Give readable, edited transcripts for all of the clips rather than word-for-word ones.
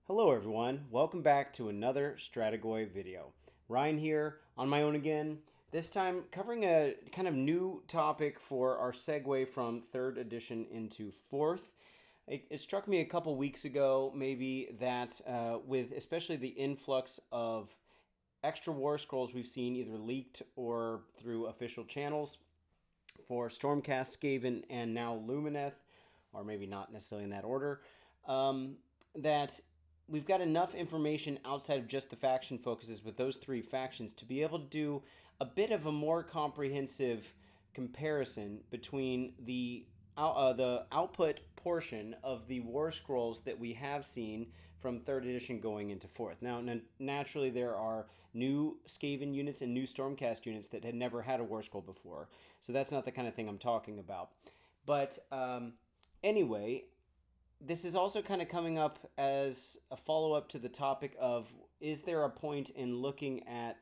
Hello everyone, welcome back to another Stratagoy video. Ryan here, on my own again, this time covering a kind of new topic for our segue from 3rd edition into 4th. It struck me a couple weeks ago maybe that with especially the influx of extra war scrolls we've seen either leaked or through official channels for Stormcast, Skaven, and now Lumineth, or maybe not necessarily in that order, that we've got enough information outside of just the faction focuses with those 3 factions to be able to do a bit of a more comprehensive comparison between the output portion of the war scrolls that we have seen from 3rd edition going into 4th. Now, naturally, there are new Skaven units and new Stormcast units that had never had a war scroll before, so that's not the kind of thing I'm talking about. But anyway, this is also kind of coming up as a follow-up to the topic of, is there a point in looking at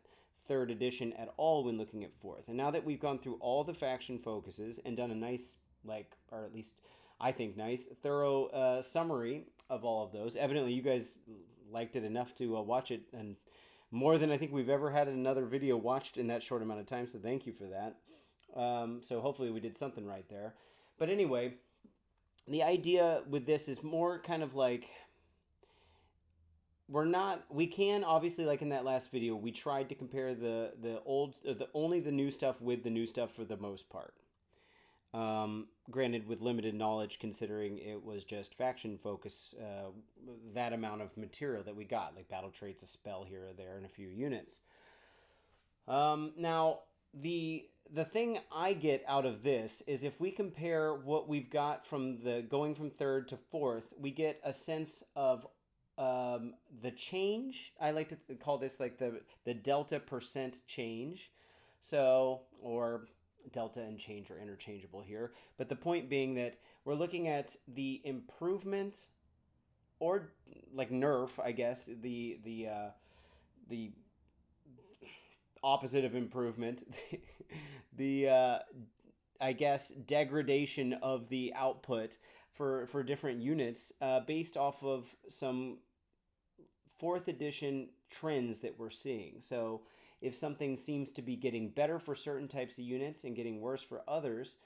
3rd edition at all when looking at 4th? And now that we've gone through all the faction focuses and done a nice, or at least I think nice, thorough summary of all of those, evidently you guys liked it enough to watch it, and more than I think we've ever had another video watched in that short amount of time, so thank you for that. So hopefully we did something right there. But anyway, the idea with this is more kind of like, we can obviously, like in that last video, we tried to compare the only the new stuff with the new stuff for the most part. Granted, with limited knowledge, considering it was just faction focus, that amount of material that we got, like battle traits, a spell here or there, and a few units. Now, the thing I get out of this is if we compare what we've got from the going from 3rd to 4th, we get a sense of the change. I like to call this like the delta percent change. So, or delta and change are interchangeable here. But the point being that we're looking at the improvement or like nerf, I guess, the opposite of improvement, the I guess degradation of the output for different units based off of some 4th edition trends that we're seeing. So if something seems to be getting better for certain types of units and getting worse for others,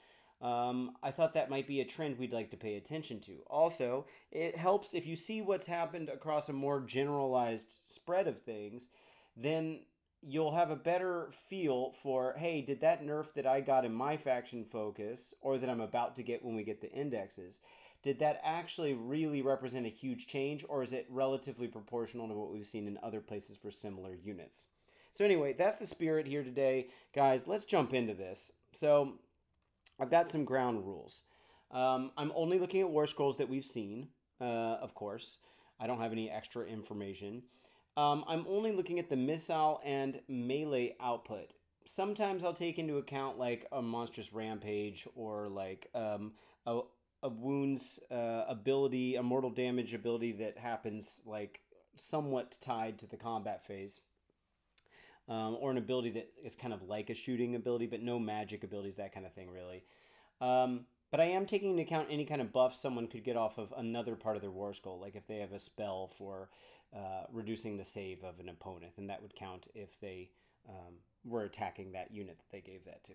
I thought that might be a trend we'd like to pay attention to. Also, it helps if you see what's happened across a more generalized spread of things, then you'll have a better feel for, hey, did that nerf that I got in my faction focus, or that I'm about to get when we get the indexes, did that actually really represent a huge change, or is it relatively proportional to what we've seen in other places for similar units? So anyway, that's the spirit here today. Guys, let's jump into this. So I've got some ground rules. I'm only looking at war scrolls that we've seen, of course. I don't have any extra information. I'm only looking at the missile and melee output. Sometimes I'll take into account like a monstrous rampage or like a wounds ability, a mortal damage ability that happens like somewhat tied to the combat phase. Or an ability that is kind of like a shooting ability, but no magic abilities, that kind of thing, really. But I am taking into account any kind of buff someone could get off of another part of their war scroll, like if they have a spell for reducing the save of an opponent, and that would count if they were attacking that unit that they gave that to.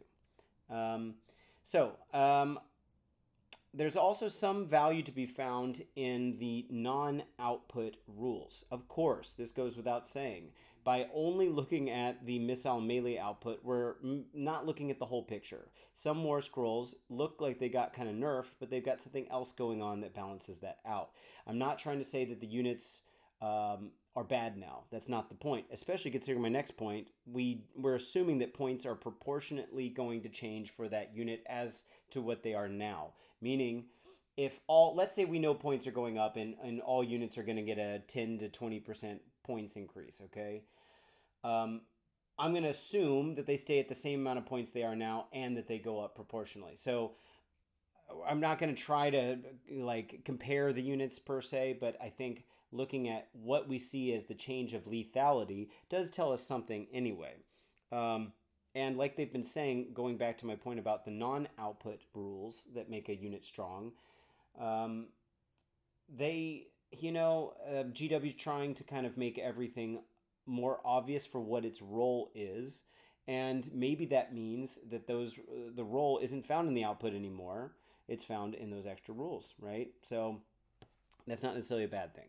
There's also some value to be found in the non-output rules. Of course, this goes without saying. By only looking at the missile melee output, we're not looking at the whole picture. Some war scrolls look like they got kind of nerfed, but they've got something else going on that balances that out. I'm not trying to say that the units are bad now. That's not the point. Especially considering my next point, we're assuming that points are proportionately going to change for that unit as to what they are now. Meaning, if let's say we know points are going up and all units are going to get a 10 to 20% points increase, okay? I'm going to assume that they stay at the same amount of points they are now and that they go up proportionally. So I'm not going to try to like compare the units per se, but I think looking at what we see as the change of lethality does tell us something anyway. And like they've been saying, going back to my point about the non-output rules that make a unit strong, they GW's trying to kind of make everything more obvious for what its role is, and maybe that means that the role isn't found in the output anymore. It's found in those extra rules, right? So that's not necessarily a bad thing.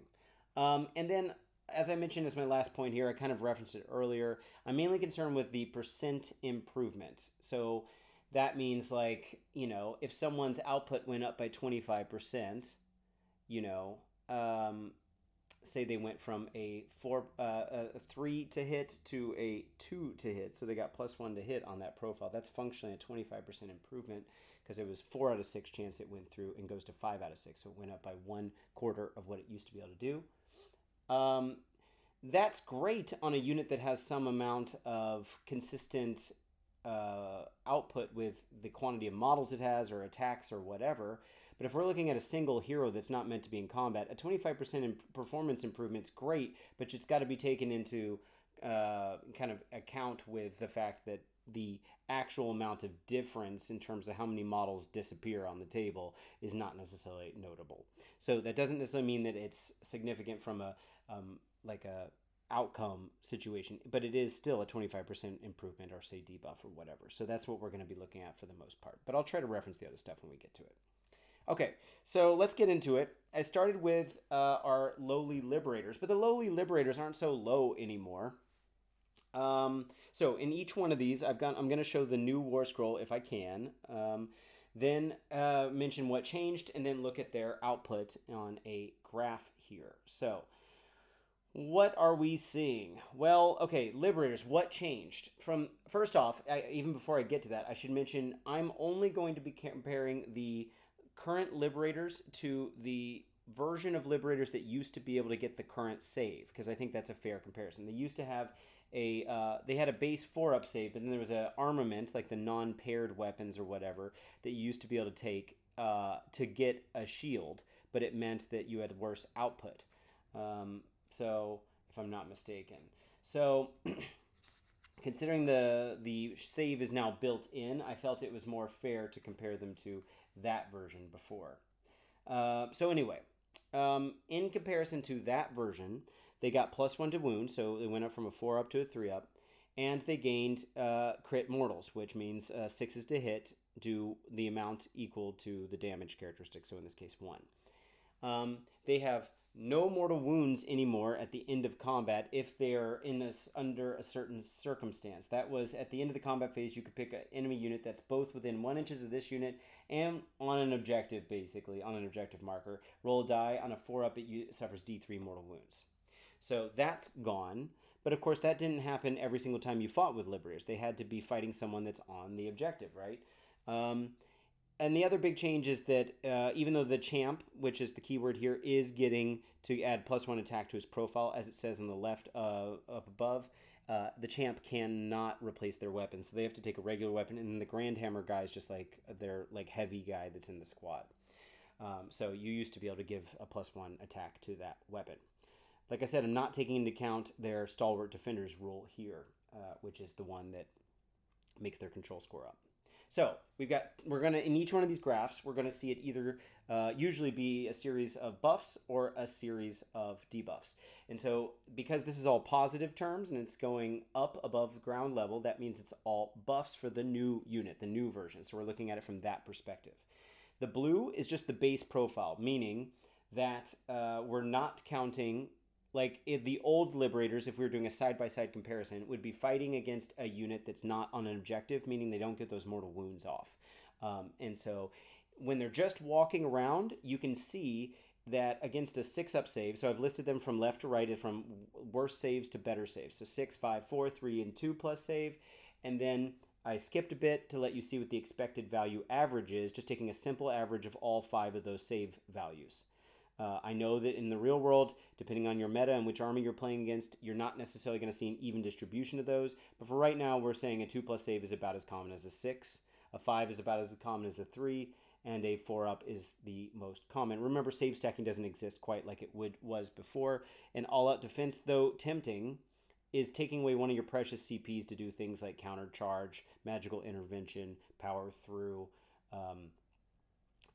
And then, as I mentioned as my last point here, I kind of referenced it earlier. I'm mainly concerned with the percent improvement. So that means, like, if someone's output went up by 25%, say they went from a 3 to hit to a 2 to hit, so they got +1 to hit on that profile. That's functionally a 25% improvement, because it was 4 out of 6 chance it went through, and goes to 5 out of 6, so it went up by 1/4 of what it used to be able to do. That's great on a unit that has some amount of consistent output with the quantity of models it has, or attacks, or whatever. But if we're looking at a single hero that's not meant to be in combat, a 25% performance improvement's great, but it's got to be taken into kind of account with the fact that the actual amount of difference in terms of how many models disappear on the table is not necessarily notable. So that doesn't necessarily mean that it's significant from a outcome situation, but it is still a 25% improvement, or say debuff or whatever. So that's what we're going to be looking at for the most part. But I'll try to reference the other stuff when we get to it. Okay, so let's get into it. I started with our lowly Liberators, but the lowly Liberators aren't so low anymore. So in each one of these, I'm going to show the new Warscroll if I can, then mention what changed, and then look at their output on a graph here. So what are we seeing? Well, okay, Liberators, what changed? First off, even before I get to that, I should mention I'm only going to be comparing the current Liberators to the version of Liberators that used to be able to get the current save, because I think that's a fair comparison. They used to have they had a base 4-up save, but then there was an armament, like the non-paired weapons or whatever, that you used to be able to take to get a shield, but it meant that you had worse output. So, if I'm not mistaken. So, considering the save is now built in, I felt it was more fair to compare them to that version before. So anyway, in comparison to that version, they got +1 to wound, so they went up from a 4-up to a 3-up, and they gained crit mortals, which means 6s to hit do the amount equal to the damage characteristic, so in this case 1. They have no mortal wounds anymore at the end of combat if they are under a certain circumstance. That was at the end of the combat phase, you could pick an enemy unit that's both within 1 inch of this unit and on an objective, basically, on an objective marker. Roll a die. On a 4-up, it suffers D3 mortal wounds. So that's gone. But of course, that didn't happen every single time you fought with Liberators. They had to be fighting someone that's on the objective, right? And the other big change is that even though the champ, which is the keyword here, is getting to add +1 attack to his profile, as it says on the left up above, the champ cannot replace their weapon. So they have to take a regular weapon, and then the Grand Hammer guy is just like their heavy guy that's in the squad. So you used to be able to give a +1 attack to that weapon. Like I said, I'm not taking into account their Stalwart Defenders rule here, which is the one that makes their control score up. So we're gonna, in each one of these graphs, we're gonna see it either usually be a series of buffs or a series of debuffs. And so because this is all positive terms and it's going up above ground level, that means it's all buffs for the new unit, the new version. So we're looking at it from that perspective. The blue is just the base profile, meaning that we're not counting, like if the old Liberators, if we were doing a side-by-side comparison, would be fighting against a unit that's not on an objective, meaning they don't get those mortal wounds off. And so when they're just walking around, you can see that against a 6-up save, so I've listed them from left to right, from worse saves to better saves. So 6, 5, 4, 3, and 2 plus save. And then I skipped a bit to let you see what the expected value average is, just taking a simple average of all 5 of those save values. I know that in the real world, depending on your meta and which army you're playing against, you're not necessarily going to see an even distribution of those. But for right now, we're saying a 2+ save is about as common as a 6, a 5 is about as common as a 3, and a 4-up is the most common. Remember, save stacking doesn't exist quite like it was before. And all-out defense, though tempting, is taking away one of your precious CPs to do things like counter charge, magical intervention, power through,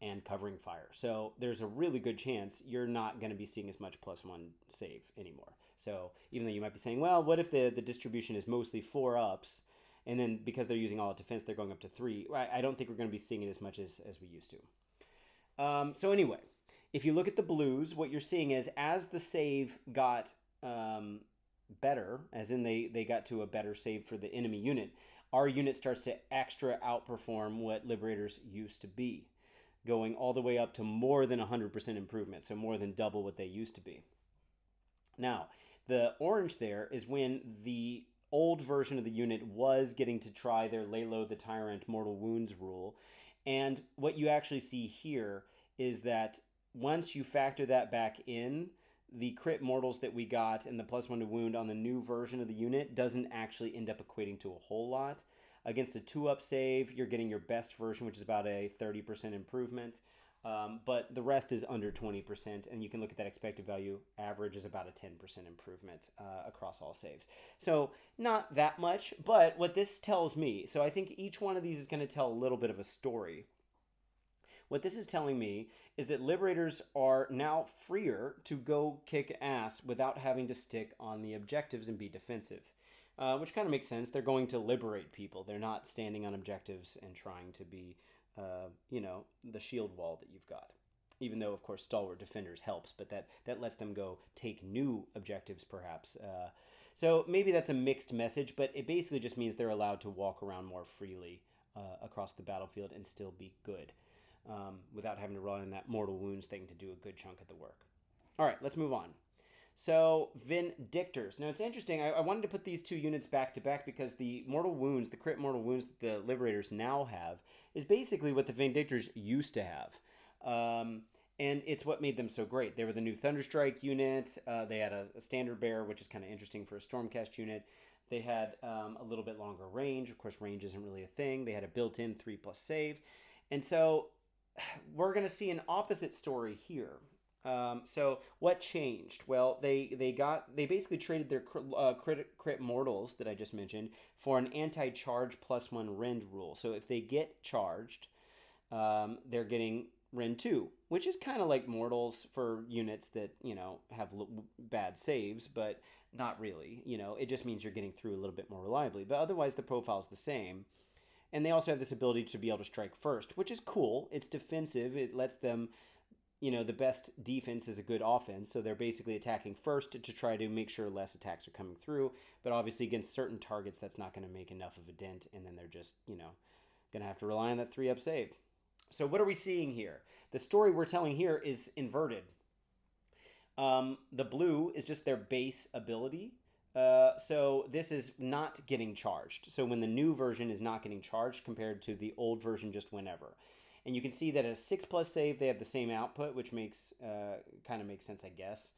and covering fire. So there's a really good chance you're not going to be seeing as much +1 save anymore. So even though you might be saying, well, what if the distribution is mostly 4 ups, and then because they're using all out defense, they're going up to 3. I don't think we're going to be seeing it as much as we used to. So anyway, if you look at the blues, what you're seeing is as the save got better, as in they got to a better save for the enemy unit, our unit starts to extra outperform what Liberators used to be, going all the way up to more than 100% improvement, so more than double what they used to be. Now, the orange there is when the old version of the unit was getting to try their lay low the tyrant mortal wounds rule, and what you actually see here is that once you factor that back in, the crit mortals that we got and the +1 to wound on the new version of the unit doesn't actually end up equating to a whole lot. Against a 2-up save, you're getting your best version, which is about a 30% improvement. But the rest is under 20%, and you can look at that expected value. Average is about a 10% improvement across all saves. So not that much, but what this tells me, so I think each one of these is going to tell a little bit of a story. What this is telling me is that Liberators are now freer to go kick ass without having to stick on the objectives and be defensive, which kind of makes sense. They're going to liberate people. They're not standing on objectives and trying to be, the shield wall that you've got. Even though, of course, stalwart defenders helps, but that lets them go take new objectives, perhaps. So maybe that's a mixed message, but it basically just means they're allowed to walk around more freely across the battlefield and still be good. Without having to rely on that mortal wounds thing to do a good chunk of the work. All right, let's move on. So, Vinctors. Now, it's interesting. I wanted to put these two units back to back because the mortal wounds, the crit mortal wounds that the Liberators now have, is basically what the Vinctors used to have. And it's what made them so great. They were the new Thunderstrike unit. They had a standard bearer, which is kind of interesting for a Stormcast unit. They had a little bit longer range. Of course, range isn't really a thing. They had a built-in 3+ save. And so we're going to see an opposite story here. So what changed? Well, they basically traded their crit mortals that I just mentioned for an anti-charge +1 rend rule. So if they get charged, they're getting rend 2, which is kind of like mortals for units that, have bad saves, but not really. It just means you're getting through a little bit more reliably. But otherwise, the profile's the same. And they also have this ability to be able to strike first, which is cool. It's defensive. It lets them, the best defense is a good offense. So they're basically attacking first to try to make sure less attacks are coming through. But obviously against certain targets, that's not going to make enough of a dent. And then they're just, going to have to rely on that 3-up save. So what are we seeing here? The story we're telling here is inverted. The blue is just their base ability. So this is not getting charged. So when the new version is not getting charged compared to the old version just whenever. And you can see that at a 6+ save, they have the same output, which makes kind of makes sense, I guess.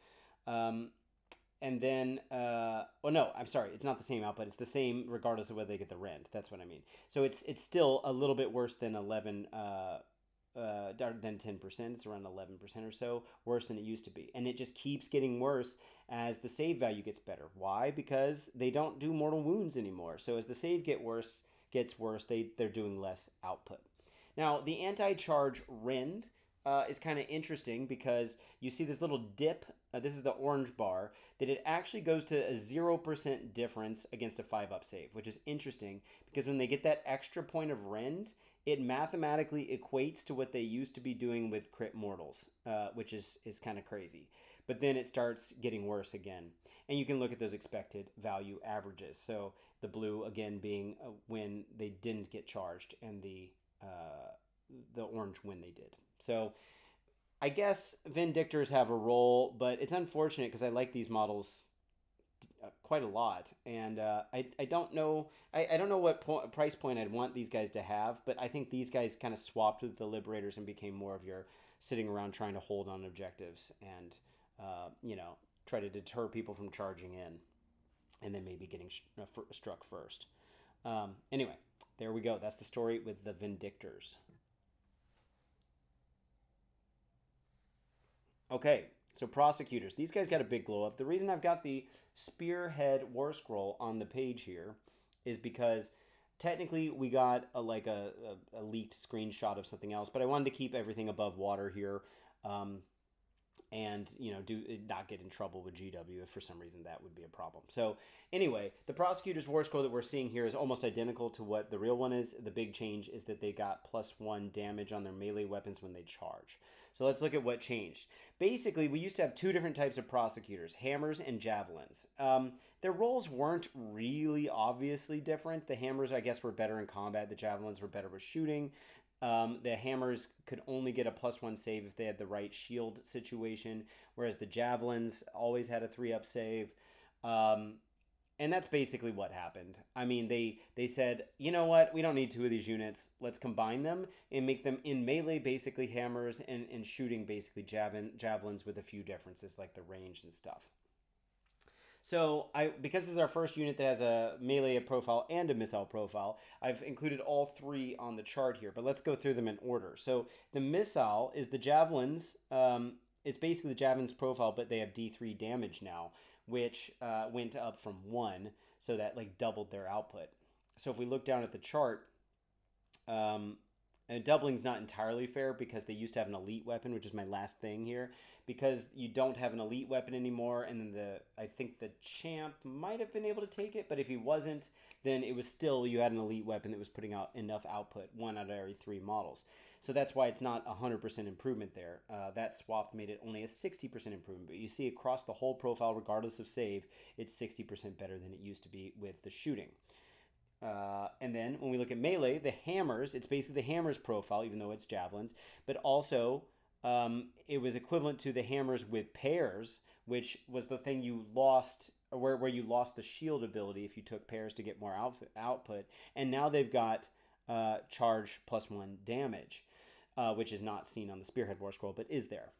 And then, it's not the same output. It's the same regardless of whether they get the rend. That's what I mean. So it's still a little bit worse than 11, than 10%. It's around 11% or so worse than it used to be. And it just keeps getting worse as the save value gets better. Why? Because they don't do mortal wounds anymore. So as the save gets worse, they're doing less output. Now, the anti-charge rend is kind of interesting because you see this little dip. This is the orange bar, that it actually goes to a 0% difference against a 5-up save, which is interesting because when they get that extra point of rend, it mathematically equates to what they used to be doing with crit mortals, which is kind of crazy. But then it starts getting worse again. And you can look at those expected value averages. So the blue, again, being when they didn't get charged, and the orange when they did. So I guess Vinctors have a role, but it's unfortunate because I like these models quite a lot, and I don't know what price point I'd want these guys to have, but I think these guys kind of swapped with the Liberators and became more of your sitting around trying to hold on objectives and try to deter people from charging in, and then maybe getting struck first. Anyway, there we go. That's the story with the Vinctors. Okay, so Prosecutors. These guys got a big glow up. The reason I've got the Spearhead Warscroll on the page here is because technically we got a leaked screenshot of something else, but I wanted to keep everything above water here. And do not get in trouble with GW if for some reason that would be a problem. So anyway, the Prosecutors Warscroll that we're seeing here is almost identical to what the real one is. The big change is that they got +1 damage on their melee weapons when they charge. So let's look at what changed. Basically, we used to have two different types of Prosecutors, hammers and javelins. Their roles weren't really obviously different. The hammers, I guess, were better in combat. The javelins were better with shooting. The hammers could only get a +1 save if they had the right shield situation, whereas the javelins always had a 3-up save. And that's basically what happened. I mean, they said, you know what, we don't need two of these units. Let's combine them and make them in melee basically hammers and shooting basically javelins with a few differences like the range and stuff. So because this is our first unit that has a melee profile and a missile profile, I've included all three on the chart here, but let's go through them in order. So the missile is the javelins. It's basically the javelins profile, but they have D3 damage now, which went up from 1, so that doubled their output. So if we look down at the chart, and doubling's not entirely fair because they used to have an elite weapon, which is my last thing here. Because you don't have an elite weapon anymore, and then I think the champ might have been able to take it, but if he wasn't, then it was still, you had an elite weapon that was putting out enough output, 1 out of every 3 models. So that's why it's not 100% improvement there. That swap made it only a 60% improvement, but you see across the whole profile, regardless of save, it's 60% better than it used to be with the shooting. And then when we look at melee, the hammers, it's basically the hammers profile, even though it's javelins, but also it was equivalent to the hammers with pairs, which was the thing you lost, where you lost the shield ability if you took pairs to get more output. And now they've got charge +1 damage, which is not seen on the Spearhead Warscroll, but is there.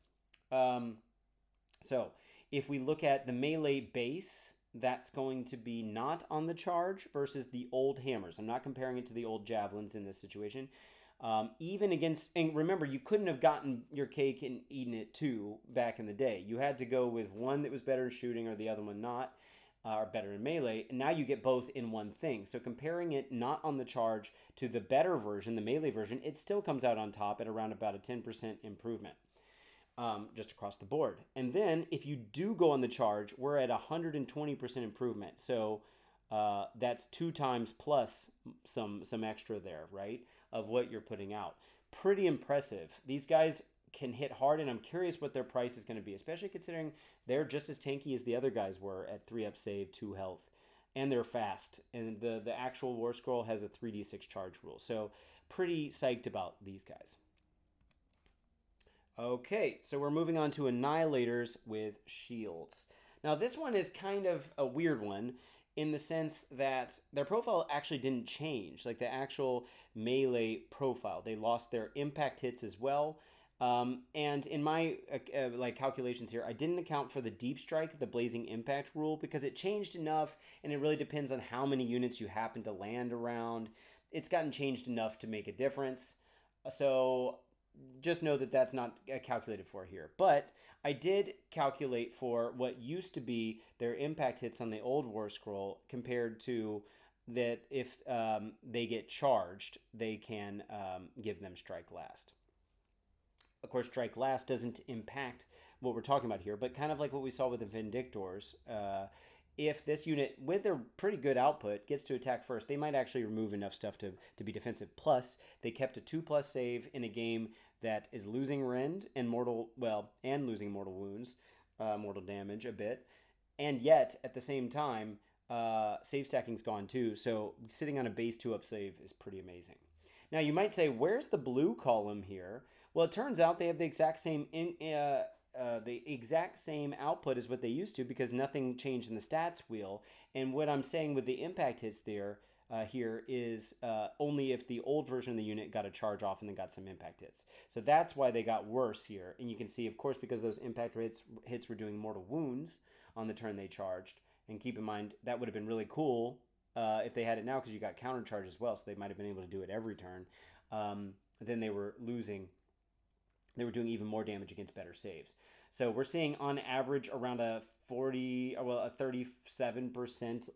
So if we look at the melee base, that's going to be not on the charge versus the old hammers. I'm not comparing it to the old javelins in this situation. Even against, and remember, you couldn't have gotten your cake and eaten it too back in the day. You had to go with one that was better in shooting or the other one not, or better in melee. And now you get both in one thing. So comparing it not on the charge to the better version, the melee version, it still comes out on top at around about a 10% improvement. Just across the board. And then if you do go on the charge, we're at 120% improvement. So that's 2 times plus some extra there, right, of what you're putting out. Pretty impressive. These guys can hit hard, and I'm curious what their price is going to be, especially considering they're just as tanky as the other guys were at 3-up save, 2 health, and they're fast. And the actual Warscroll has a 3d6 charge rule. So pretty psyched about these guys. Okay, so we're moving on to Annihilators with shields. Now this one is kind of a weird one in the sense that their profile actually didn't change, like the actual melee profile. They lost their impact hits as well. And in my calculations here, I didn't account for the deep strike, the blazing impact rule, because it changed enough, and it really depends on how many units you happen to land around. It's gotten changed enough to make a difference. So just know that that's not calculated for here. But I did calculate for what used to be their impact hits on the old Warscroll compared to that if they get charged, they can give them Strike Last. Of course, Strike Last doesn't impact what we're talking about here, but kind of like what we saw with the Vinctors, if this unit, with their pretty good output, gets to attack first, they might actually remove enough stuff to be defensive. Plus, they kept a 2+ save in a game that is losing rend and losing mortal wounds, mortal damage a bit. And yet, at the same time, save stacking's gone too, so sitting on a base 2-up save is pretty amazing. Now, you might say, where's the blue column here? Well, it turns out they have the exact same output as what they used to because nothing changed in the stats wheel. And what I'm saying with the impact hits there here is only if the old version of the unit got a charge off and then got some impact hits. So that's why they got worse here. And you can see, of course, because those impact hits were doing mortal wounds on the turn they charged. And keep in mind, that would have been really cool if they had it now because you got counter charge as well. So they might have been able to do it every turn. Then they were losing. They were doing even more damage against better saves. So we're seeing on average around a 37%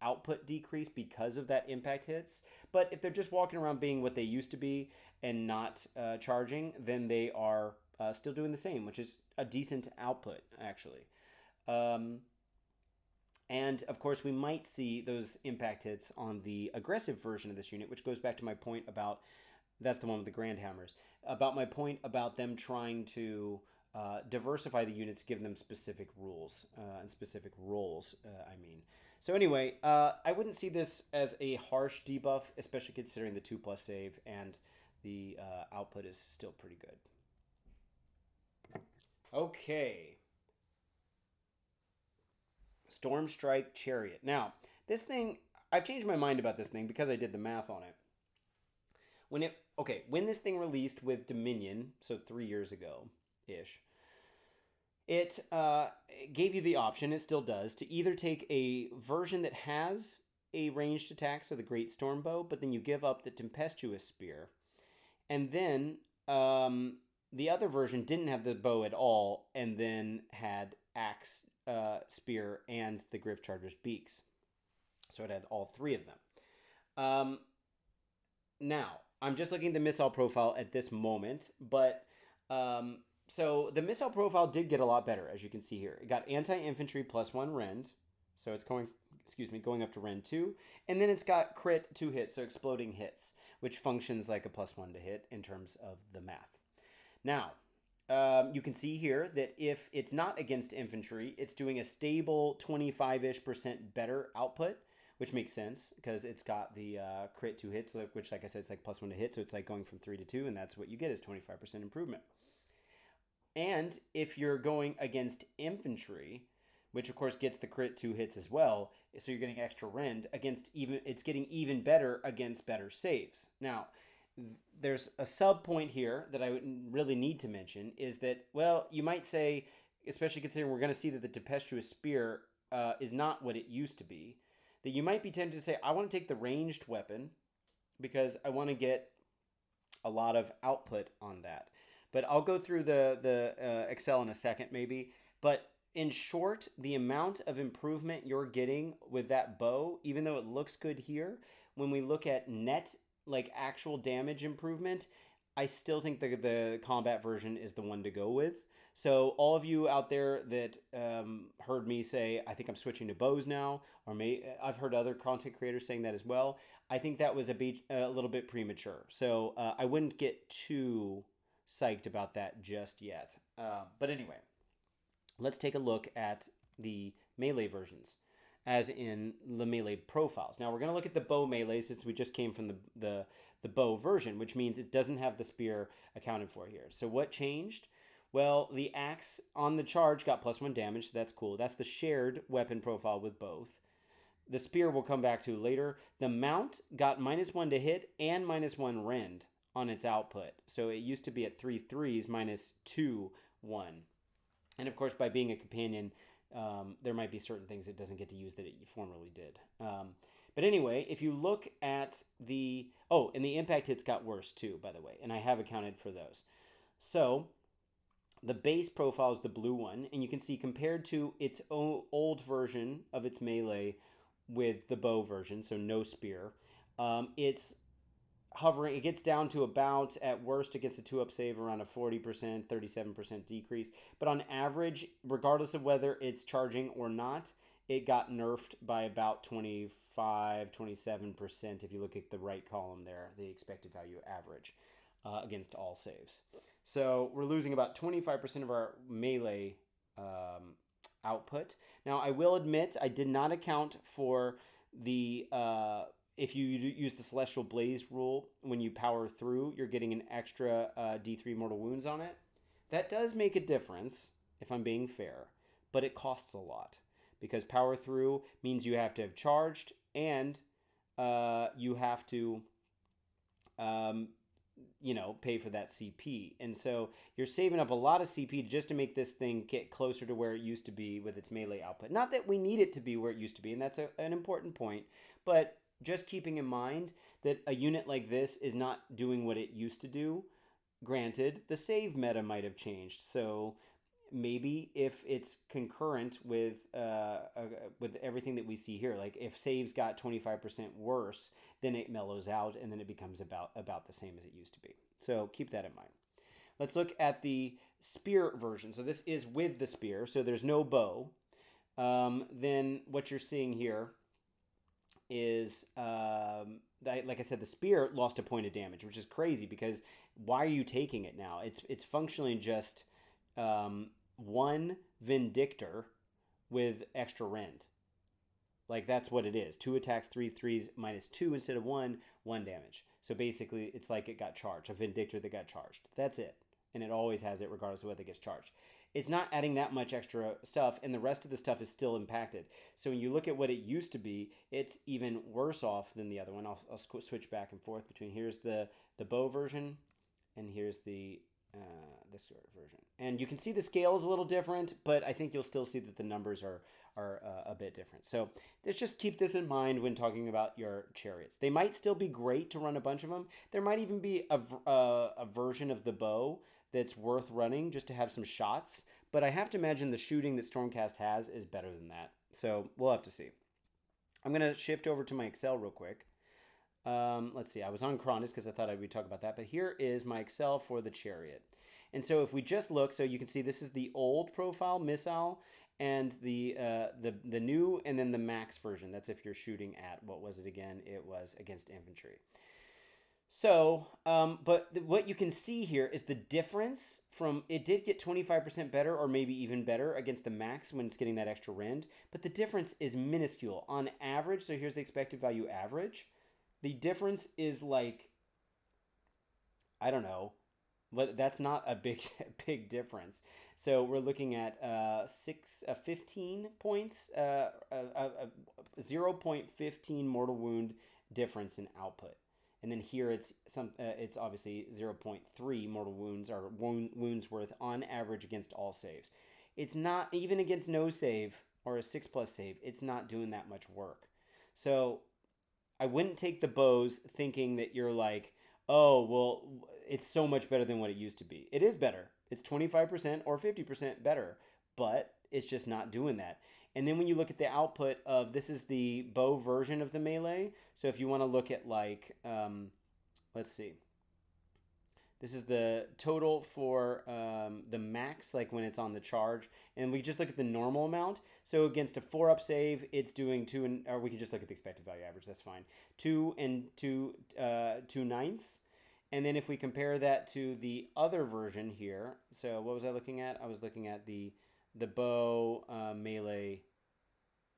output decrease because of that impact hits. But if they're just walking around being what they used to be and not charging, then they are still doing the same, which is a decent output, actually. And of course, we might see those impact hits on the aggressive version of this unit, which goes back to my point about, that's the one with the Grand Hammers, about my point about them trying to diversify the units, give them specific rules and specific roles, So anyway, I wouldn't see this as a harsh debuff, especially considering the 2+ save and the output is still pretty good. Okay. Stormstrike Chariot. Now, this thing, I've changed my mind about this thing because I did the math on it. When this thing released with Dominion, so 3 years ago-ish, it gave you the option, it still does, to either take a version that has a ranged attack, so the Great Storm Bow, but then you give up the Tempestuous Spear. And then the other version didn't have the bow at all, and then had Axe, Spear, and the Griff Charger's beaks. So it had all three of them. Now, I'm just looking at the missile profile at this moment, but so the missile profile did get a lot better, as you can see here. It got anti-infantry +1 rend, so it's going up to rend 2, and then it's got crit 2 hits, so exploding hits, which functions like a +1 to hit in terms of the math. Now, you can see here that if it's not against infantry, it's doing a stable 25-ish% better output, which makes sense because it's got the crit 2 hits, which, like I said, it's like +1 to hit, so it's like going from 3 to 2, and that's what you get is 25% improvement. And if you're going against infantry, which of course gets the crit 2 hits as well, so you're getting extra rend it's getting even better against better saves. Now, there's a sub point here that I really need to mention is that, well, you might say, especially considering we're going to see that the Tempestuous Spear is not what it used to be, that you might be tempted to say, I want to take the ranged weapon because I want to get a lot of output on that. But I'll go through the Excel in a second maybe. But in short, the amount of improvement you're getting with that bow, even though it looks good here, when we look at net, like actual damage improvement, I still think the combat version is the one to go with. So all of you out there that heard me say, I think I'm switching to bows now, or I've heard other content creators saying that as well. I think that was a little bit premature. So I wouldn't get too psyched about that just yet. But anyway, let's take a look at the melee versions, as in the melee profiles. Now we're going to look at the bow melee since we just came from the bow version, which means it doesn't have the spear accounted for here. So what changed? Well, the axe on the charge got +1 damage, so that's cool. That's the shared weapon profile with both. The spear we'll come back to later. The mount got -1 to hit and -1 rend on its output. So it used to be at 3/3s -2, 1. And of course, by being a companion, there might be certain things it doesn't get to use that it formerly did. But anyway, if you look at the... Oh, and the impact hits got worse too, by the way. And I have accounted for those. So the base profile is the blue one. And you can see compared to its old version of its melee with the bow version, so no spear, it's hovering. It gets down to about, at worst, it gets a 2-up save around a 40%, 37% decrease. But on average, regardless of whether it's charging or not, it got nerfed by about 25, 27% if you look at the right column there, the expected value average against all saves. So we're losing about 25% of our melee output. Now, I will admit I did not account for the... if you use the Celestial Blaze rule, when you power through, you're getting an extra D3 mortal wounds on it. That does make a difference, if I'm being fair, but it costs a lot. Because power through means you have to have charged, and you have to, pay for that CP. And so you're saving up a lot of CP just to make this thing get closer to where it used to be with its melee output. Not that we need it to be where it used to be, and that's an important point, but just keeping in mind that a unit like this is not doing what it used to do. Granted, the save meta might have changed, so maybe if it's concurrent with with everything that we see here. Like if saves got 25% worse, then it mellows out and then it becomes about the same as it used to be. So keep that in mind. Let's look at the spear version. So this is with the spear, so there's no bow. Then what you're seeing here is, like I said, the spear lost a point of damage, which is crazy because why are you taking it now? It's functionally just one Vinctor with extra rend. Like that's what it is. 2 attacks, 3s, -2 instead of 1 damage. So basically, it's like it got charged. A Vinctor that got charged. That's it. And it always has it regardless of whether it gets charged. It's not adding that much extra stuff, and the rest of the stuff is still impacted. So when you look at what it used to be, it's even worse off than the other one. I'll switch back and forth between here's the bow version, and here's the sword version. And you can see the scale is a little different, but I think you'll still see that the numbers are a bit different. So let's just keep this in mind when talking about your chariots. They might still be great to run a bunch of them. There might even be a version of the bow that's worth running just to have some shots. But I have to imagine the shooting that Stormcast has is better than that. So we'll have to see. I'm going to shift over to my Excel real quick. Let's see. I was on Kondis because I thought I would talk about that. But here is my Excel for the chariot. And so if we just look, so you can see this is the old profile missile and the new and then the max version. That's if you're shooting at, what was it again? It was against infantry. So, but what you can see here is the difference from, it did get 25% better or maybe even better against the max when it's getting that extra rend, but the difference is minuscule. On average, so here's the expected value average, the difference is like, I don't know, but that's not a big difference. So we're looking at 15 points, 0.15 mortal wound difference in output. And then here it's obviously 0.3 mortal wounds or wounds worth on average against all saves. It's not, even against no save or a 6+ save, it's not doing that much work. So I wouldn't take the bows thinking that you're like, oh, well, it's so much better than what it used to be. It is better. It's 25% or 50% better, but it's just not doing that. And then when you look at the output of, this is the bow version of the melee. So if you want to look at like, let's see. This is the total for the max, like when it's on the charge. And we just look at the normal amount. So against a 4-up save, it's doing 2, or we can just look at the expected value average. That's fine. 2 and 2/9. And then if we compare that to the other version here. So what was I looking at? I was looking at the bow melee.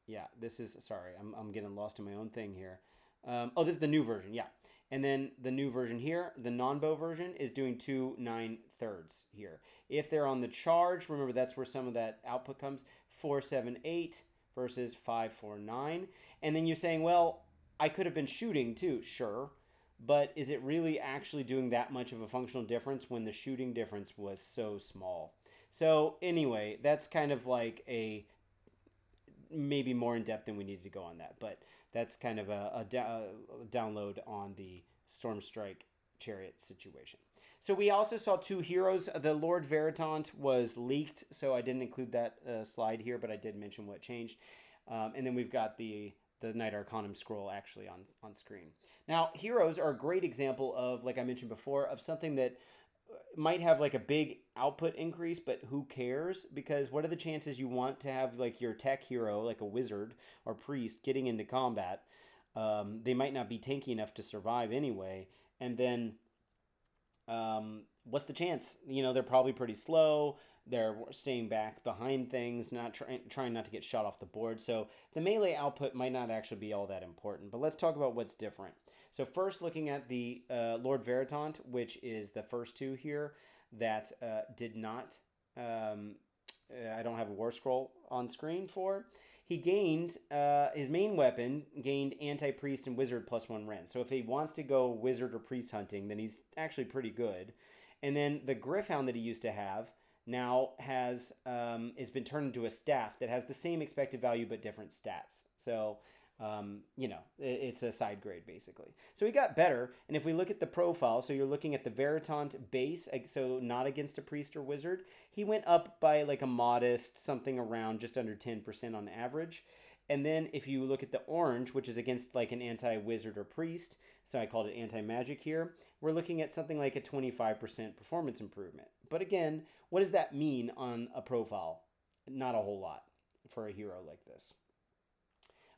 Yeah, this is, sorry, I'm getting lost in my own thing here. Oh, this is the new version, yeah. And then the new version here, the non-bow version, is doing 2 9/3 here. If they're on the charge, remember that's where some of that output comes, 4 7 8 versus 5 4 9. And then you're saying, well, I could have been shooting too, sure. But is it really actually doing that much of a functional difference when the shooting difference was so small? So anyway, that's kind of like a maybe more in depth than we needed to go on that, but that's kind of a download on the Stormstrike chariot situation. So we also saw 2 heroes. The Lord Veritant was leaked, so I didn't include that slide here, but I did mention what changed. And then we've got the Knight Arcanum scroll actually on screen. Now, heroes are a great example of, like I mentioned before, of something that might have like a big output increase, but who cares? Because what are the chances you want to have like your tech hero, like a wizard or priest, getting into combat? They might not be tanky enough to survive anyway. And then what's the chance? You know, they're probably pretty slow. They're staying back behind things, not trying not to get shot off the board. So the melee output might not actually be all that important. But let's talk about what's different. So first, looking at the Lord Veritant, which is the first 2 here that did not, I don't have a Warscroll on screen for. He gained, his main weapon gained anti-priest and wizard +1 rend. So if he wants to go wizard or priest hunting, then he's actually pretty good. And then the Gryph-hound that he used to have now has been turned into a staff that has the same expected value but different stats. So you know, it's a side grade basically. So he got better, and if we look at the profile, so you're looking at the Veritant base, so not against a priest or wizard, he went up by like a modest something around just under 10% on average. And then if you look at the orange, which is against like an anti-wizard or priest, so I called it anti-magic here, we're looking at something like a 25% performance improvement. But again, what does that mean on a profile? Not a whole lot for a hero like this.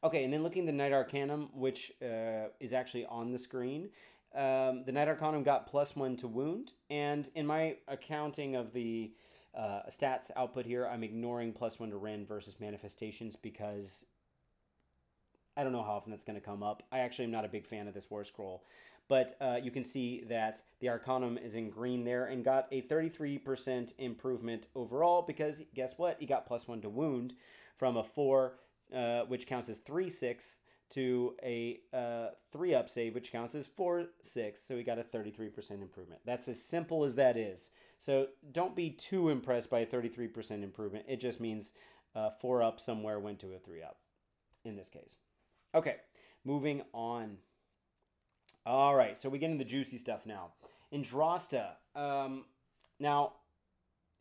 Okay, and then looking at the Knight Arcanum, which is actually on the screen. The Knight Arcanum got +1 to wound, and in my accounting of the stats output here, I'm ignoring +1 to rend versus manifestations because I don't know how often that's going to come up. I actually am not a big fan of this Warscroll, but you can see that the Arcanum is in green there and got a 33% improvement overall because guess what? He got +1 to wound from a 4, which counts as 3/6, to a 3-up save, which counts as 4/6. So he got a 33% improvement. That's as simple as that is. So don't be too impressed by a 33% improvement. It just means 4-up somewhere went to a 3-up in this case. Okay, moving on. All right, so we get into the juicy stuff now. Andrasta. Now,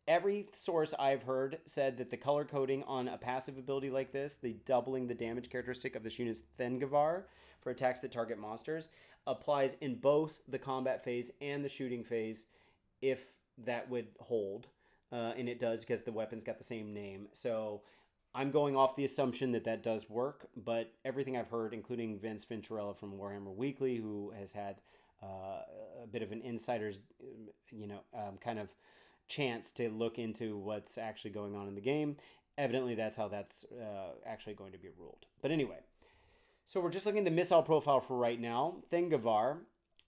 every source I've heard said that the color coding on a passive ability like this, the doubling the damage characteristic of this unit's Thengavar for attacks that target monsters, applies in both the combat phase and the shooting phase if that would hold. And it does because the weapon's got the same name. So I'm going off the assumption that that does work, but everything I've heard, including Vince Venturella from Warhammer Weekly, who has had a bit of an insider's, kind of chance to look into what's actually going on in the game. Evidently, that's how that's actually going to be ruled. But anyway, so we're just looking at the missile profile for right now. Thengavar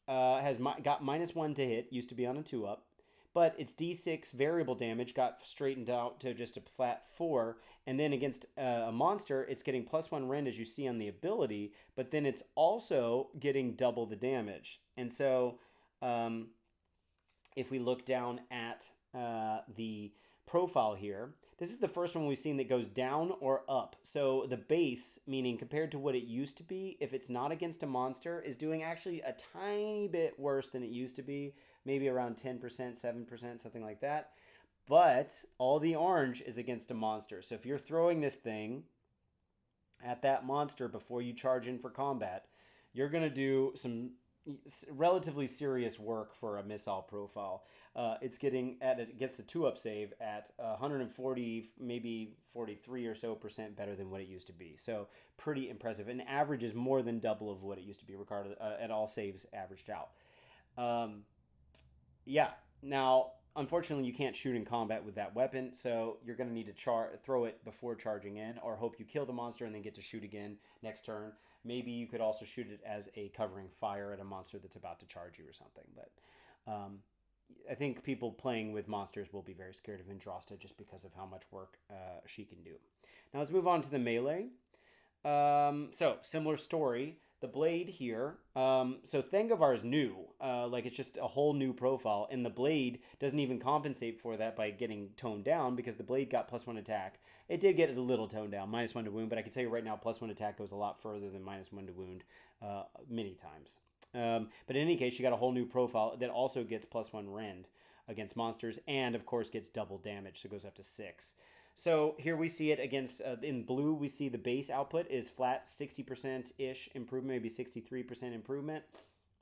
has got -1 to hit, used to be on a 2-up, but its D6 variable damage got straightened out to just a flat 4, and then against a monster, it's getting +1 rend, as you see on the ability, but then it's also getting double the damage. And so if we look down at the profile here, this is the first one we've seen that goes down or up. So the base, meaning compared to what it used to be, if it's not against a monster, is doing actually a tiny bit worse than it used to be, maybe around 10%, 7%, something like that. But all the orange is against a monster. So if you're throwing this thing at that monster before you charge in for combat, you're going to do some relatively serious work for a missile profile. It gets a 2-up save at 140, maybe 43 or so % better than what it used to be. So pretty impressive. And average is more than double of what it used to be, regarded at all saves averaged out. Now, unfortunately, you can't shoot in combat with that weapon, so you're going to need to throw it before charging in, or hope you kill the monster and then get to shoot again next turn. Maybe you could also shoot it as a covering fire at a monster that's about to charge you or something. But I think people playing with monsters will be very scared of Andrasta just because of how much work she can do. Now let's move on to the melee. So similar story. The blade here. So Thengavar is new. It's just a whole new profile. And the blade doesn't even compensate for that by getting toned down because the blade got +1 attack. It did get a little toned down, -1 to wound, but I can tell you right now, +1 attack goes a lot further than -1 to wound many times. But in any case, she got a whole new profile that also gets +1 rend against monsters and, of course, gets double damage, so it goes up to 6. So here we see it against, in blue, we see the base output is flat 60%-ish improvement, maybe 63% improvement.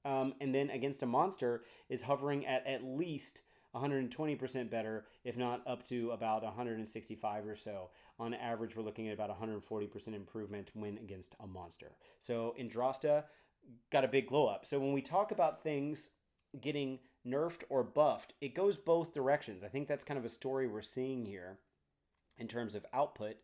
And then against a monster is hovering at least 120% better, if not up to about 165 or so. On average, we're looking at about 140% improvement when against a monster. So Andrasta got a big glow up. So when we talk about things getting nerfed or buffed, it goes both directions. I think that's kind of a story we're seeing here in terms of output.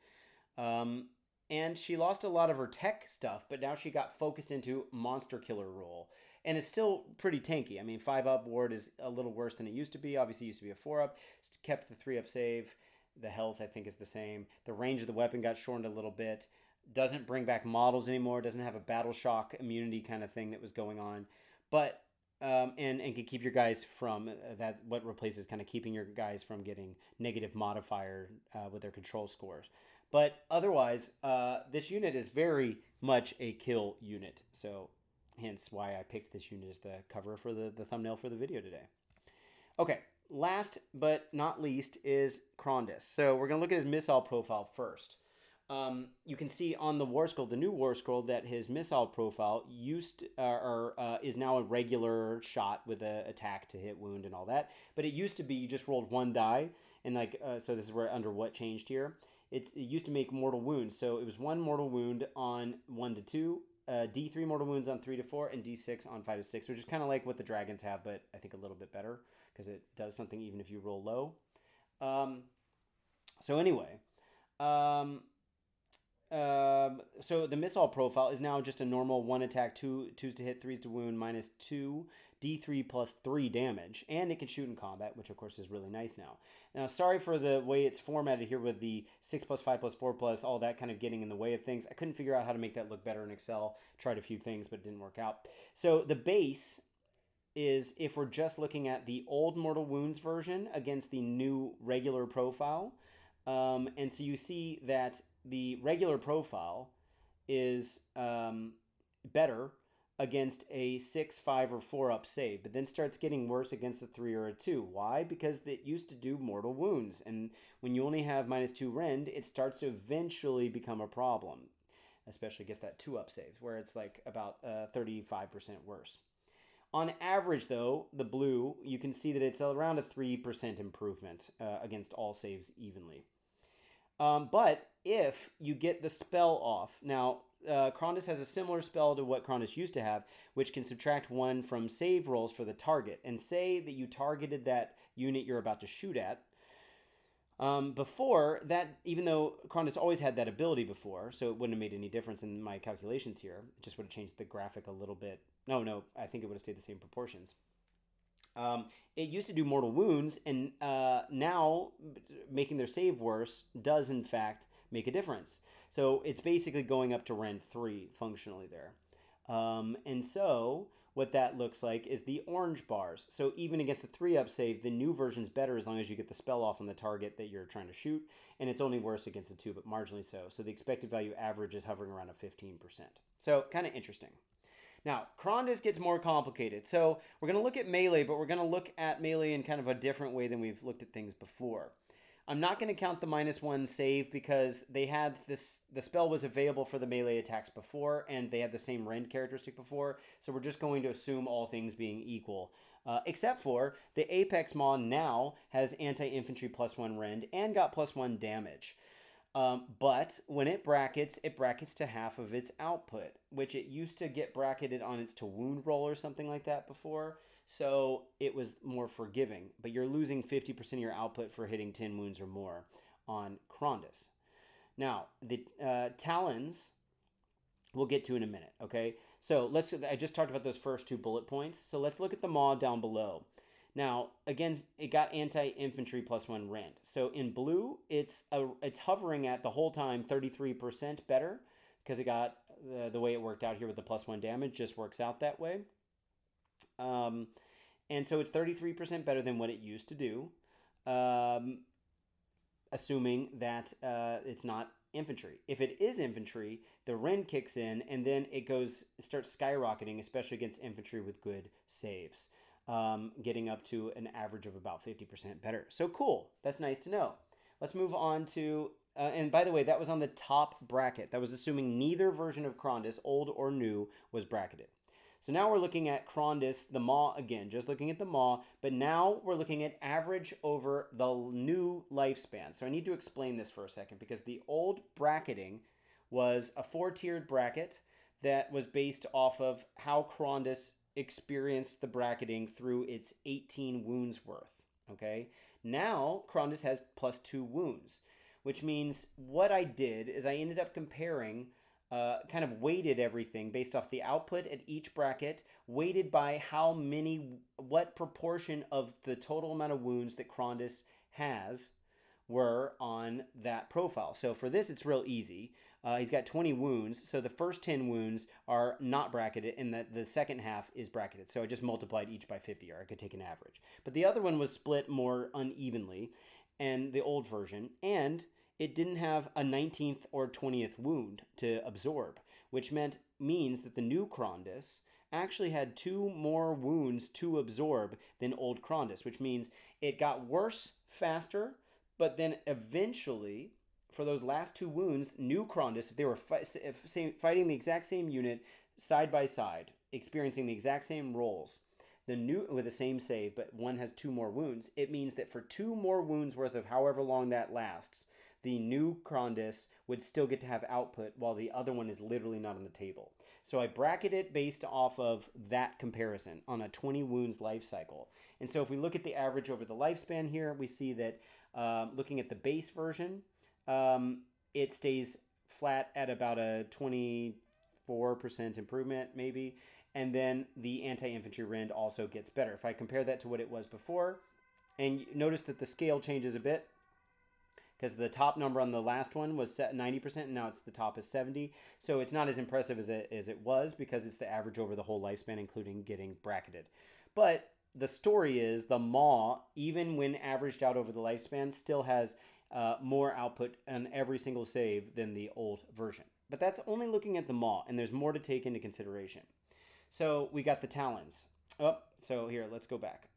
And she lost a lot of her tech stuff, but now she got focused into monster killer role. And it's still pretty tanky. I mean, 5-up ward is a little worse than it used to be. Obviously, it used to be a 4-up. It's kept the 3-up save. The health, I think, is the same. The range of the weapon got shortened a little bit. Doesn't bring back models anymore. Doesn't have a battle shock immunity kind of thing that was going on. But, and can keep your guys from that. What replaces kind of keeping your guys from getting negative modifier with their control scores. But otherwise, this unit is very much a kill unit. So hence why I picked this unit as the cover for the thumbnail for the video today. Okay, last but not least is Kondis. So we're going to look at his missile profile first. You can see on the Warscroll, the new Warscroll, that his missile profile is now a regular shot with a attack to hit, wound, and all that. But it used to be you just rolled one die, and so this is where under what changed here. It used to make mortal wounds, so it was one mortal wound on 1 to 2, D3 mortal wounds on 3 to 4, and D6 on 5 to 6, which is kind of like what the dragons have, but I think a little bit better because it does something even if you roll low. So anyway. So the missile profile is now just a normal 1 attack, 2s to hit, 3s to wound, -2, D3 plus 3 damage, and it can shoot in combat, which of course is really nice now. Now, sorry for the way it's formatted here with the 6 plus 5 plus 4 plus, all that kind of getting in the way of things. I couldn't figure out how to make that look better in Excel. Tried a few things, but it didn't work out. So the base is, if we're just looking at the old Mortal Wounds version against the new regular profile, and so you see that the regular profile is better against a 6, 5, or 4 up save, but then starts getting worse against a 3 or a 2. Why? Because it used to do mortal wounds, and when you only have -2 rend, it starts to eventually become a problem, especially against that 2 up save, where it's like about 35% worse. On average, though, the blue, you can see that it's around a 3% improvement against all saves evenly. But if you get the spell off, now Kondis has a similar spell to what Kondis used to have, which can subtract 1 from save rolls for the target. And say that you targeted that unit you're about to shoot at. Before that, even though Kondis always had that ability before, so it wouldn't have made any difference in my calculations here. It just would have changed the graphic a little bit. No, I think it would have stayed the same proportions. It used to do mortal wounds, and now making their save worse does in fact make a difference. So it's basically going up to rend 3 functionally there. And so what that looks like is the orange bars. So even against the 3 up save, the new version's better as long as you get the spell off on the target that you're trying to shoot, and it's only worse against the 2, but marginally so. So the expected value average is hovering around a 15%. So kind of interesting. Now, Kondis gets more complicated. So we're going to look at melee, but we're going to look at melee in kind of a different way than we've looked at things before. I'm not going to count the -1 save because they had the spell was available for the melee attacks before, and they had the same rend characteristic before. So we're just going to assume all things being equal. Except for the Apex Maw now has anti-infantry +1 rend and got +1 damage. But when it brackets to half of its output, which it used to get bracketed on its to wound roll or something like that before. So it was more forgiving, but you're losing 50% of your output for hitting 10 wounds or more on Kondis. Now, the Talons we'll get to in a minute, okay? So I just talked about those first 2 bullet points. So let's look at the Maw down below. Now, again, it got anti-infantry +1 rend. So in blue, it's hovering at the whole time 33% better because it got the way it worked out here with the +1 damage just works out that way. And so it's 33% better than what it used to do, assuming that it's not infantry. If it is infantry, the rend kicks in, and then it starts skyrocketing, especially against infantry with good saves. Getting up to an average of about 50% better. So cool. That's nice to know. Let's move on to, and by the way, that was on the top bracket. That was assuming neither version of Kondis, old or new, was bracketed. So now we're looking at Kondis, the Maw again, just looking at the Maw, but now we're looking at average over the new lifespan. So I need to explain this for a second because the old bracketing was a 4-tiered bracket that was based off of how Kondis experienced the bracketing through its 18 wounds worth, okay? Now, Kondis has +2 wounds, which means what I did is I ended up comparing, kind of weighted everything based off the output at each bracket, weighted by what proportion of the total amount of wounds that Kondis has were on that profile. So for this, it's real easy. He's got 20 wounds, so the first 10 wounds are not bracketed, and the second half is bracketed. So I just multiplied each by 50, or I could take an average. But the other one was split more unevenly, and the old version, and it didn't have a 19th or 20th wound to absorb, which means that the new Kondis actually had 2 more wounds to absorb than old Kondis, which means it got worse faster, but then eventually for those last 2 wounds, new Kondis, if they were fighting the exact same unit side by side, experiencing the exact same rolls, the new with the same save, but one has 2 more wounds, it means that for 2 more wounds worth of however long that lasts, the new Kondis would still get to have output while the other one is literally not on the table. So I bracket it based off of that comparison on a 20 wounds life cycle. And so if we look at the average over the lifespan here, we see that looking at the base version, it stays flat at about a 24% improvement maybe. And then the anti-infantry rend also gets better. If I compare that to what it was before, and notice that the scale changes a bit, because the top number on the last one was set 90%, and now it's the top is 70. So it's not as impressive as it was, because it's the average over the whole lifespan, including getting bracketed. But the story is the Maw, even when averaged out over the lifespan, still has more output on every single save than the old version. But that's only looking at the Maw, and there's more to take into consideration. So we got the Talons. Oh, so here, let's go back.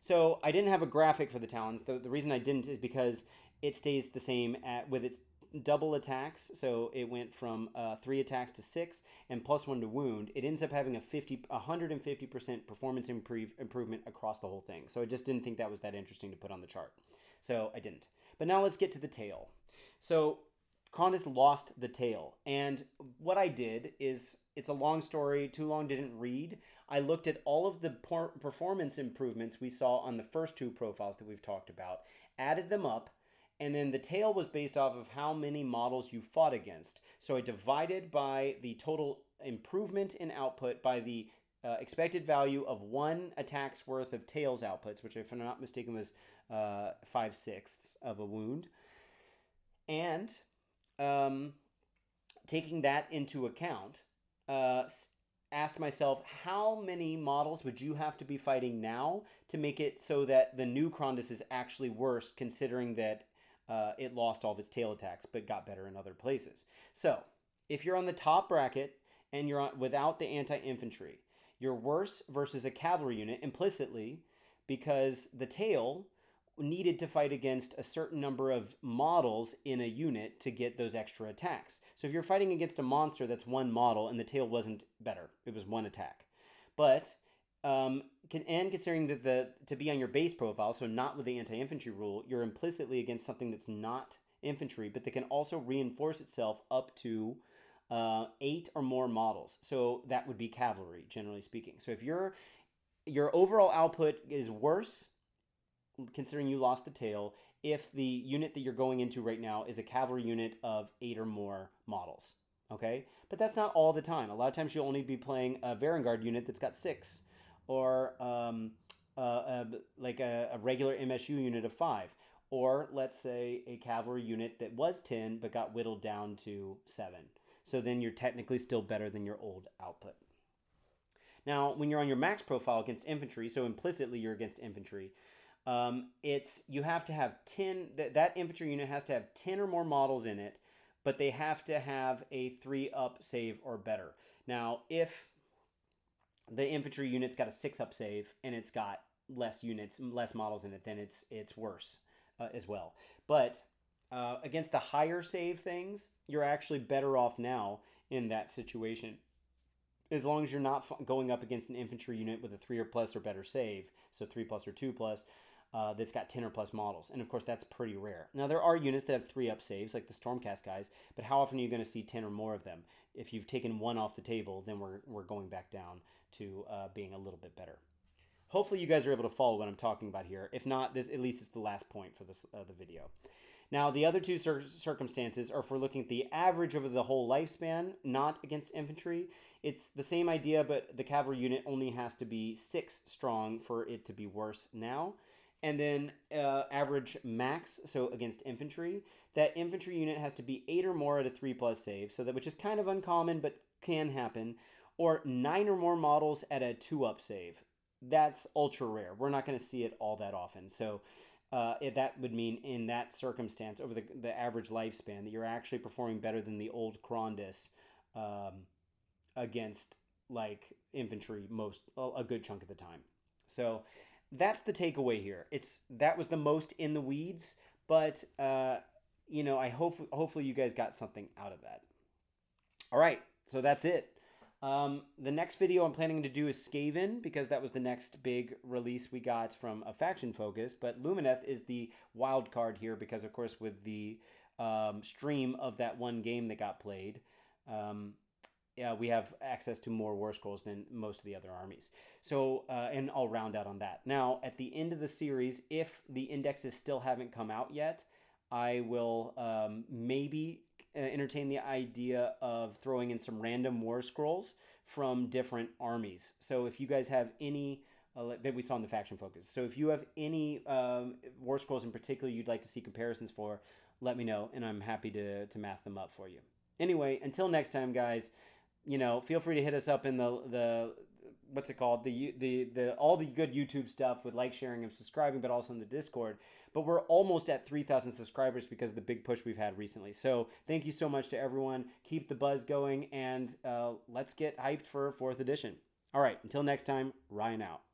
So I didn't have a graphic for the Talons. The reason I didn't is because it stays the same with its double attacks. So it went from 3 attacks to 6 and +1 to wound. It ends up having a 150% performance improvement across the whole thing. So I just didn't think that was that interesting to put on the chart. So I didn't. But now let's get to the tail. So Kondis lost the tail. And what I did is, it's a long story, too long, didn't read. I looked at all of the performance improvements we saw on the first 2 profiles that we've talked about, added them up, and then the tail was based off of how many models you fought against. So I divided by the total improvement in output by the expected value of 1 attack's worth of tails outputs, which if I'm not mistaken was 5/6 of a wound. And taking that into account, asked myself, how many models would you have to be fighting now to make it so that the new Kondis is actually worse, considering that it lost all of its tail attacks but got better in other places? So if you're on the top bracket and you're without the anti-infantry, you're worse versus a cavalry unit implicitly, because the tail needed to fight against a certain number of models in a unit to get those extra attacks. So if you're fighting against a monster that's 1 model and the tail wasn't better, it was 1 attack. But considering that to be on your base profile, so not with the anti-infantry rule, you're implicitly against something that's not infantry, but that can also reinforce itself up to 8 or more models. So that would be cavalry, generally speaking. So if your overall output is worse, considering you lost the tail, if the unit that you're going into right now is a cavalry unit of 8 or more models, okay? But that's not all the time. A lot of times you'll only be playing a Varangard unit that's got 6, or like a regular MSU unit of 5, or let's say a cavalry unit that was 10 but got whittled down to 7. So then you're technically still better than your old output. Now, when you're on your max profile against infantry, so implicitly you're against infantry, you have to have 10, that infantry unit has to have 10 or more models in it, but they have to have a 3-up save or better. Now, if the infantry unit's got a 6-up save and it's got less models in it, then it's worse as well. But against the higher save things, you're actually better off now in that situation, as long as you're not going up against an infantry unit with a 3 or plus or better save, so 3 plus or 2 plus, that's got 10 or plus models. And of course, that's pretty rare. Now, there are units that have 3-up saves, like the Stormcast guys, but how often are you going to see 10 or more of them? If you've taken 1 off the table, then we're going back down to being a little bit better. Hopefully, you guys are able to follow what I'm talking about here. If not, this at least is the last point for this the video. Now, the other 2 circumstances are if we're looking at the average over the whole lifespan, not against infantry. It's the same idea, but the cavalry unit only has to be 6 strong for it to be worse now. And then average max, so against infantry, that infantry unit has to be 8 or more at a 3+ save, so that, which is kind of uncommon but can happen, or 9 or more models at a 2-up save. That's ultra rare. We're not going to see it all that often. So that would mean in that circumstance, over the average lifespan, that you're actually performing better than the old Kondis against like infantry a good chunk of the time. So that's the takeaway here. That was the most in the weeds, But I hopefully you guys got something out of that. All right, so that's it. The next video I'm planning to do is Skaven, because that was the next big release we got from a faction focus. But Lumineth is the wild card here because, of course, with the stream of that one game that got played, yeah, we have access to more Warscrolls than most of the other armies. So, and I'll round out on that. Now, at the end of the series, if the indexes still haven't come out yet, I will maybe entertain the idea of throwing in some random Warscrolls from different armies. So if you guys have any that we saw in the faction focus, so if you have any Warscrolls in particular you'd like to see comparisons for, let me know, and I'm happy to math them up for you. Anyway, until next time, guys, feel free to hit us up in the what's it called, the all the good YouTube stuff with like, sharing, and subscribing, but also in the Discord. But we're almost at 3,000 subscribers because of the big push we've had recently. So thank you so much to everyone. Keep the buzz going, and let's get hyped for 4th edition. All right, until next time, Ryan out.